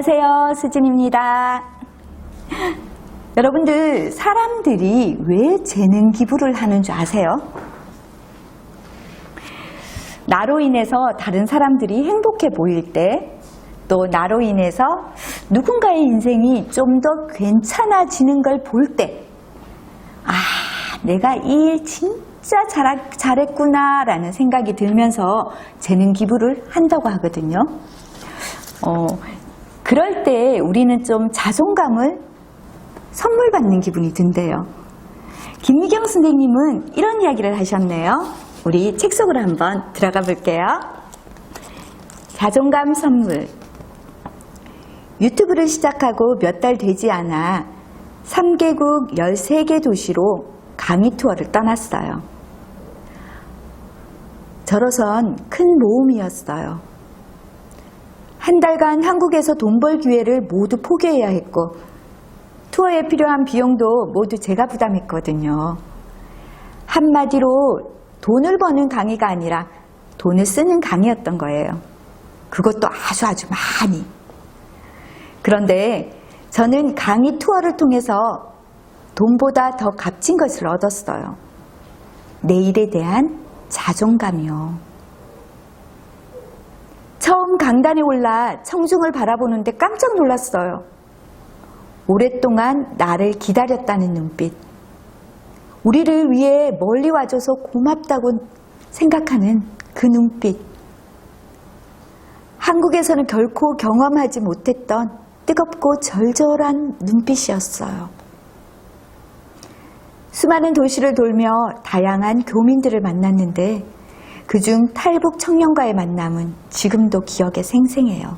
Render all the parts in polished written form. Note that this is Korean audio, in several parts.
안녕하세요. 수진입니다. 여러분들, 사람들이 왜 재능 기부를 하는 줄 아세요? 나로 인해서 다른 사람들이 행복해 보일 때, 또 나로 인해서 누군가의 인생이 좀 더 괜찮아지는 걸 볼 때, 아, 내가 이 일 진짜 잘했구나 라는 생각이 들면서 재능 기부를 한다고 하거든요. 그럴 때 우리는 좀 자존감을 선물 받는 기분이 든대요. 김미경 선생님은 이런 이야기를 하셨네요. 우리 책 속으로 한번 들어가 볼게요. 자존감 선물. 유튜브를 시작하고 몇 달 되지 않아 3개국 13개 도시로 강의 투어를 떠났어요. 저로선 큰 모험이었어요. 한 달간 한국에서 돈 벌 기회를 모두 포기해야 했고 투어에 필요한 비용도 모두 제가 부담했거든요. 한마디로 돈을 버는 강의가 아니라 돈을 쓰는 강의였던 거예요. 그것도 아주 많이. 그런데 저는 강의 투어를 통해서 돈보다 더 값진 것을 얻었어요. 내 일에 대한 자존감이요. 처음 강단에 올라 청중을 바라보는데 깜짝 놀랐어요. 오랫동안 나를 기다렸다는 눈빛. 우리를 위해 멀리 와줘서 고맙다고 생각하는 그 눈빛. 한국에서는 결코 경험하지 못했던 뜨겁고 절절한 눈빛이었어요. 수많은 도시를 돌며 다양한 교민들을 만났는데 그중 탈북 청년과의 만남은 지금도 기억에 생생해요.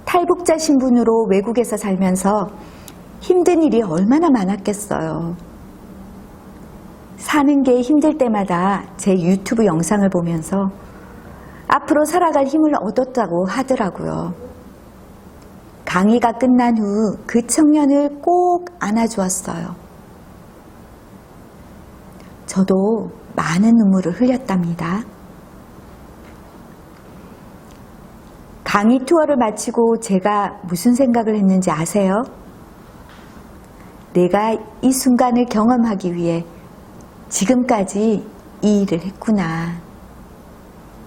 탈북자 신분으로 외국에서 살면서 힘든 일이 얼마나 많았겠어요. 사는 게 힘들 때마다 제 유튜브 영상을 보면서 앞으로 살아갈 힘을 얻었다고 하더라고요. 강의가 끝난 후 그 청년을 꼭 안아주었어요. 저도 많은 눈물을 흘렸답니다. 강의 투어를 마치고 제가 무슨 생각을 했는지 아세요? 내가 이 순간을 경험하기 위해 지금까지 이 일을 했구나.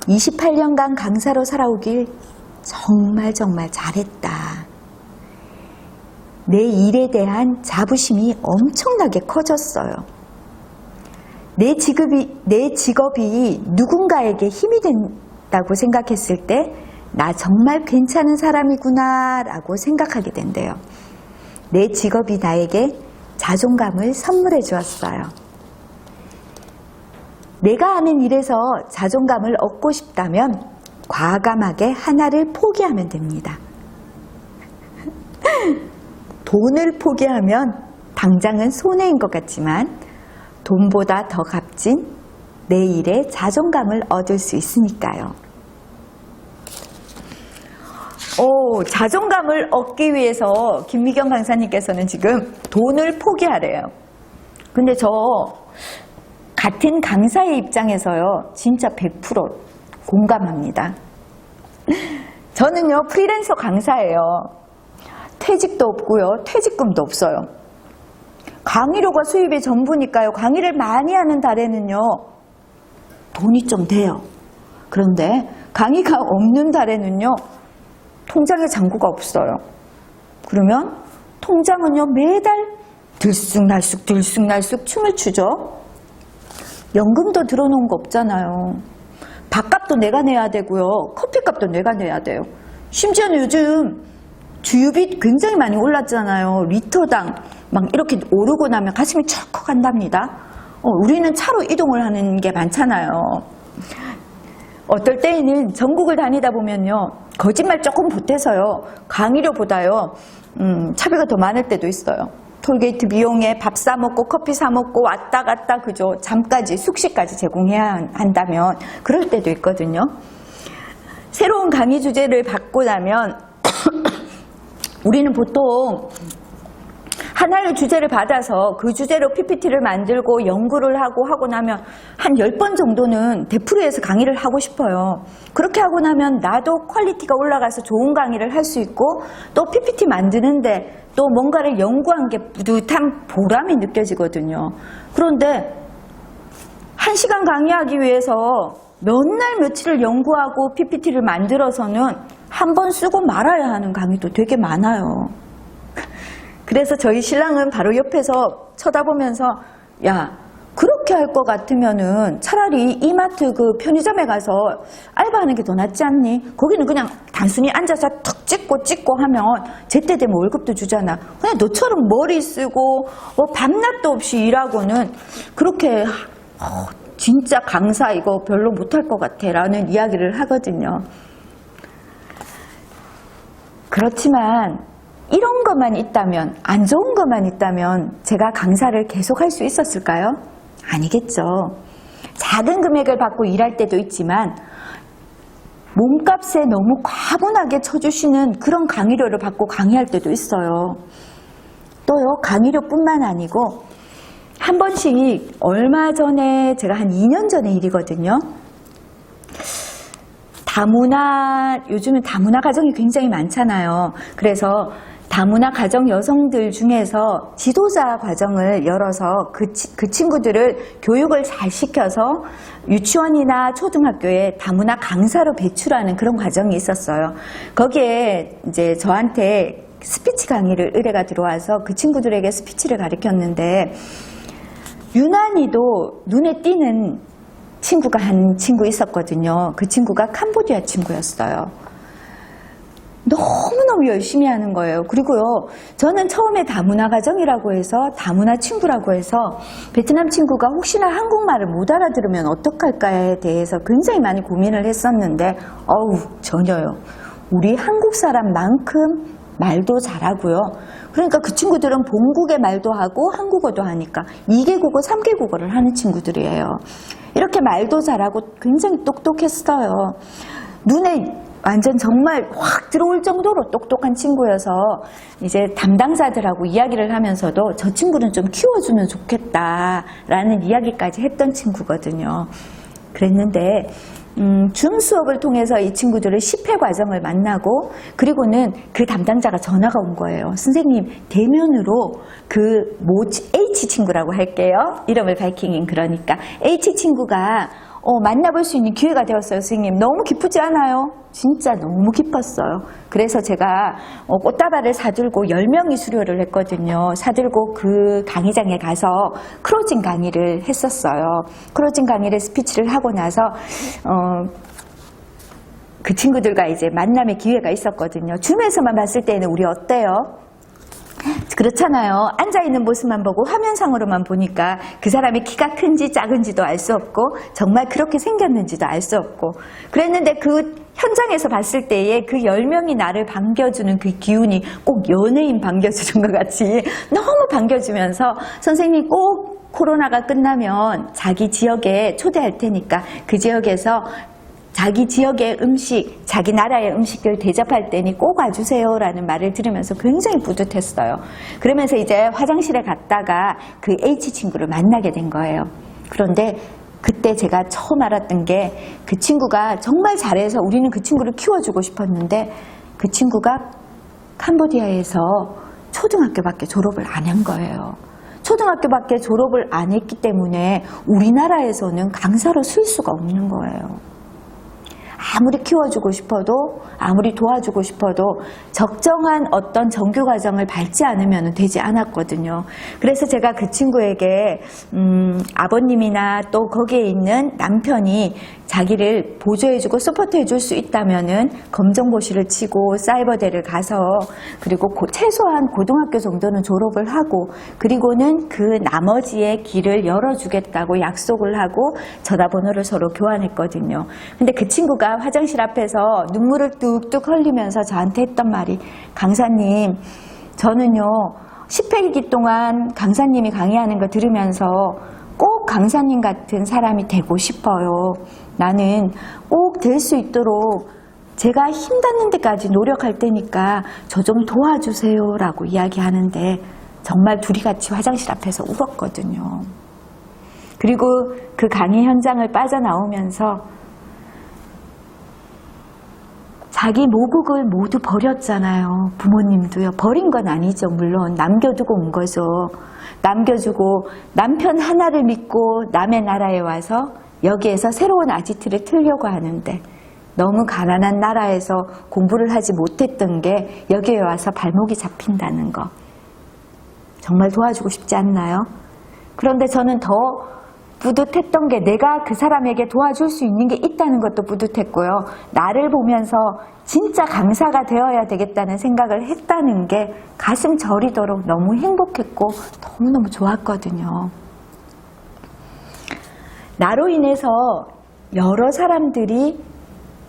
28년간 강사로 살아오길 정말 잘했다. 내 일에 대한 자부심이 엄청나게 커졌어요. 내 직업이 누군가에게 힘이 된다고 생각했을 때 나 정말 괜찮은 사람이구나 라고 생각하게 된대요. 내 직업이 나에게 자존감을 선물해 주었어요. 내가 하는 일에서 자존감을 얻고 싶다면 과감하게 하나를 포기하면 됩니다. 돈을 포기하면 당장은 손해인 것 같지만 돈보다 더 값진 내 일에 자존감을 얻을 수 있으니까요. 자존감을 얻기 위해서 김미경 강사님께서는 지금 돈을 포기하래요. 근데 저 같은 강사의 입장에서요, 진짜 100% 공감합니다. 저는요, 프리랜서 강사예요. 퇴직도 없고요, 퇴직금도 없어요. 강의료가 수입의 전부니까요. 강의를 많이 하는 달에는요, 돈이 좀 돼요. 그런데 강의가 없는 달에는요, 통장에 잔고가 없어요. 그러면 통장은요, 매달 들쑥날쑥 춤을 추죠. 연금도 들어놓은 거 없잖아요. 밥값도 내가 내야 되고요, 커피값도 내가 내야 돼요. 심지어는 요즘 주유비 굉장히 많이 올랐잖아요. 리터당 막 이렇게 오르고 나면 가슴이 철컥한답니다. 우리는 차로 이동을 하는 게 많잖아요. 어떨 때에는 전국을 다니다 보면요, 거짓말 조금 보태서요, 강의료보다요 차비가 더 많을 때도 있어요. 톨게이트 비용에 밥 사 먹고 커피 사 먹고 왔다 갔다 그죠, 잠까지 숙식까지 제공해야 한다면 그럴 때도 있거든요. 새로운 강의 주제를 받고 나면 우리는 보통 하나의 주제를 받아서 그 주제로 PPT를 만들고 연구를 하고 나면 한 10번 정도는 되풀이해서 강의를 하고 싶어요. 그렇게 하고 나면 나도 퀄리티가 올라가서 좋은 강의를 할 수 있고 또 PPT 만드는데 또 뭔가를 연구한 게 뿌듯한 보람이 느껴지거든요. 그런데 1시간 강의하기 위해서 몇 날 며칠을 연구하고 PPT를 만들어서는 한 번 쓰고 말아야 하는 강의도 되게 많아요. 그래서 저희 신랑은 바로 옆에서 쳐다보면서 야, 그렇게 할 것 같으면은 차라리 이마트 그 편의점에 가서 알바하는 게 더 낫지 않니? 거기는 그냥 단순히 앉아서 툭 찍고 하면 제때 되면 월급도 주잖아. 그냥 너처럼 머리 쓰고 뭐 밤낮도 없이 일하고는 그렇게 진짜 강사 이거 별로 못할 것 같아 라는 이야기를 하거든요. 그렇지만 이런 것만 있다면, 안 좋은 것만 있다면 제가 강사를 계속 할 수 있었을까요? 아니겠죠. 작은 금액을 받고 일할 때도 있지만 몸값에 너무 과분하게 쳐주시는 그런 강의료를 받고 강의할 때도 있어요. 또요, 강의료뿐만 아니고 한 번씩 얼마 전에 제가 한 2년 전의 일이거든요. 요즘은 다문화 가정이 굉장히 많잖아요. 그래서 다문화 가정 여성들 중에서 지도자 과정을 열어서 그 친구들을 교육을 잘 시켜서 유치원이나 초등학교에 다문화 강사로 배출하는 그런 과정이 있었어요. 거기에 이제 저한테 스피치 강의를 의뢰가 들어와서 그 친구들에게 스피치를 가르쳤는데 유난히도 눈에 띄는 친구가 한 친구 있었거든요. 그 친구가 캄보디아 친구였어요. 너무너무 열심히 하는 거예요. 그리고요, 저는 처음에 다문화 가정이라고 해서 다문화 친구라고 해서 베트남 친구가 혹시나 한국말을 못 알아들으면 어떡할까에 대해서 굉장히 많이 고민을 했었는데 전혀요. 우리 한국 사람만큼 말도 잘하고요. 그러니까 그 친구들은 본국의 말도 하고 한국어도 하니까 2개국어, 3개국어를 하는 친구들이에요. 이렇게 말도 잘하고 굉장히 똑똑했어요. 눈에 완전 정말 확 들어올 정도로 똑똑한 친구여서 이제 담당자들하고 이야기를 하면서도 저 친구는 좀 키워주면 좋겠다라는 이야기까지 했던 친구거든요. 그랬는데 줌 수업을 통해서 이 친구들을 10회 과정을 만나고 그리고는 그 담당자가 전화가 온 거예요. 선생님 대면으로 H 친구라고 할게요. 이름을 밝히긴 그러니까 H 친구가 만나볼 수 있는 기회가 되었어요. 선생님 너무 기쁘지 않아요? 진짜 너무 기뻤어요. 그래서 제가 꽃다발을 사들고 10명이 수료를 했거든요. 사들고 그 강의장에 가서 크로징 강의를 했었어요. 크로징 강의를 스피치를 하고 나서 그 친구들과 이제 만남의 기회가 있었거든요. 줌에서만 봤을 때는 우리 어때요? 그렇잖아요. 앉아있는 모습만 보고 화면상으로만 보니까 그 사람이 키가 큰지 작은지도 알 수 없고 정말 그렇게 생겼는지도 알 수 없고 그랬는데 그 현장에서 봤을 때에 그 10명이 나를 반겨주는 그 기운이 꼭 연예인 반겨주는 것 같이 너무 반겨주면서 선생님 꼭 코로나가 끝나면 자기 지역에 초대할 테니까 그 지역에서 자기 지역의 음식, 자기 나라의 음식을 대접할 때니 꼭 와주세요라는 말을 들으면서 굉장히 뿌듯했어요. 그러면서 이제 화장실에 갔다가 그 H 친구를 만나게 된 거예요. 그런데 그때 제가 처음 알았던 게 그 친구가 정말 잘해서 우리는 그 친구를 키워주고 싶었는데 그 친구가 캄보디아에서 초등학교밖에 졸업을 안 한 거예요. 초등학교밖에 졸업을 안 했기 때문에 우리나라에서는 강사로 쓸 수가 없는 거예요. 아무리 키워주고 싶어도 아무리 도와주고 싶어도 적정한 어떤 정규 과정을 밟지 않으면 되지 않았거든요. 그래서 제가 그 친구에게 아버님이나 또 거기에 있는 남편이 자기를 보조해주고 서포트해줄 수 있다면은 검정고시를 치고 사이버대를 가서 그리고 최소한 고등학교 정도는 졸업을 하고 그리고는 그 나머지의 길을 열어주겠다고 약속을 하고 전화번호를 서로 교환했거든요. 근데 그 친구가 화장실 앞에서 눈물을 뚝뚝 흘리면서 저한테 했던 말이 강사님 저는요 10회기 동안 강사님이 강의하는 거 들으면서 꼭 강사님 같은 사람이 되고 싶어요. 나는 꼭 될 수 있도록 제가 힘 닿는 데까지 노력할 테니까 저 좀 도와주세요 라고 이야기하는데 정말 둘이 같이 화장실 앞에서 울었거든요. 그리고 그 강의 현장을 빠져나오면서 자기 모국을 모두 버렸잖아요. 부모님도요. 버린 건 아니죠. 물론 남겨두고 온 거죠. 남겨주고 남편 하나를 믿고 남의 나라에 와서 여기에서 새로운 아지트를 틀려고 하는데 너무 가난한 나라에서 공부를 하지 못했던 게 여기에 와서 발목이 잡힌다는 거. 정말 도와주고 싶지 않나요? 그런데 저는 더 뿌듯했던 게 내가 그 사람에게 도와줄 수 있는 게 있다는 것도 뿌듯했고요. 나를 보면서 진짜 강사가 되어야 되겠다는 생각을 했다는 게 가슴 저리도록 너무 행복했고 너무너무 좋았거든요. 나로 인해서 여러 사람들이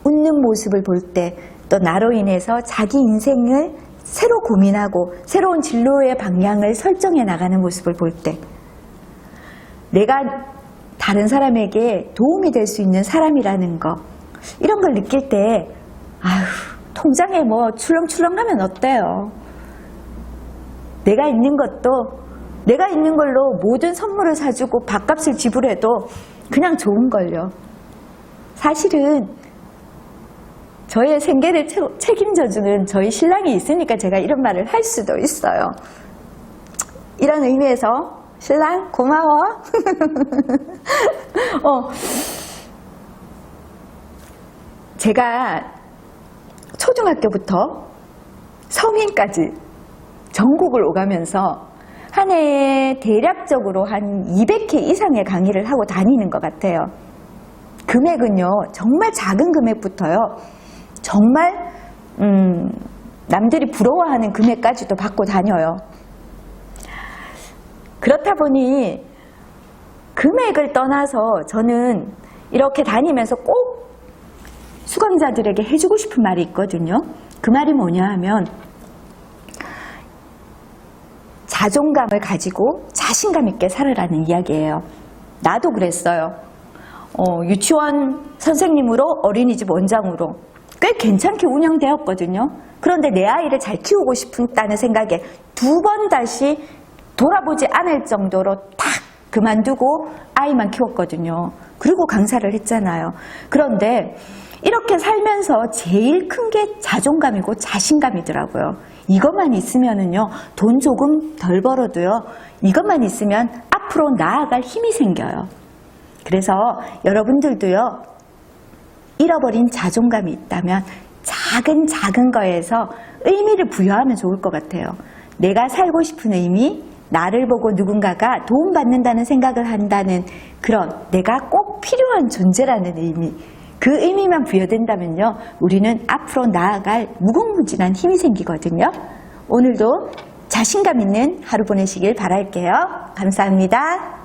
웃는 모습을 볼 때, 또 나로 인해서 자기 인생을 새로 고민하고 새로운 진로의 방향을 설정해 나가는 모습을 볼 때, 내가 다른 사람에게 도움이 될 수 있는 사람이라는 거, 이런 걸 느낄 때 아휴, 통장에 뭐 출렁출렁하면 어때요? 내가 있는 것도 내가 있는 걸로 모든 선물을 사주고 밥값을 지불해도 그냥 좋은걸요. 사실은 저의 생계를 책임져주는 저희 신랑이 있으니까 제가 이런 말을 할 수도 있어요. 이런 의미에서 신랑 고마워. 제가 초등학교부터 성인까지 전국을 오가면서 한 해에 대략적으로 한 200회 이상의 강의를 하고 다니는 것 같아요. 금액은요, 정말 작은 금액부터요, 정말 남들이 부러워하는 금액까지도 받고 다녀요. 그렇다 보니 금액을 떠나서 저는 이렇게 다니면서 꼭 수강자들에게 해주고 싶은 말이 있거든요. 그 말이 뭐냐 하면 자존감을 가지고 자신감 있게 살으라는 이야기예요. 나도 그랬어요. 유치원 선생님으로 어린이집 원장으로 꽤 괜찮게 운영되었거든요. 그런데 내 아이를 잘 키우고 싶다는 생각에 두 번 다시 돌아보지 않을 정도로 탁 그만두고 아이만 키웠거든요. 그리고 강사를 했잖아요. 그런데 이렇게 살면서 제일 큰 게 자존감이고 자신감이더라고요. 이것만 있으면은요, 돈 조금 덜 벌어도요, 이것만 있으면 앞으로 나아갈 힘이 생겨요. 그래서 여러분들도요, 잃어버린 자존감이 있다면 작은 거에서 의미를 부여하면 좋을 것 같아요. 내가 살고 싶은 의미, 나를 보고 누군가가 도움받는다는 생각을 한다는 그런 내가 꼭 필요한 존재라는 의미, 그 의미만 부여된다면요, 우리는 앞으로 나아갈 무궁무진한 힘이 생기거든요. 오늘도 자신감 있는 하루 보내시길 바랄게요. 감사합니다.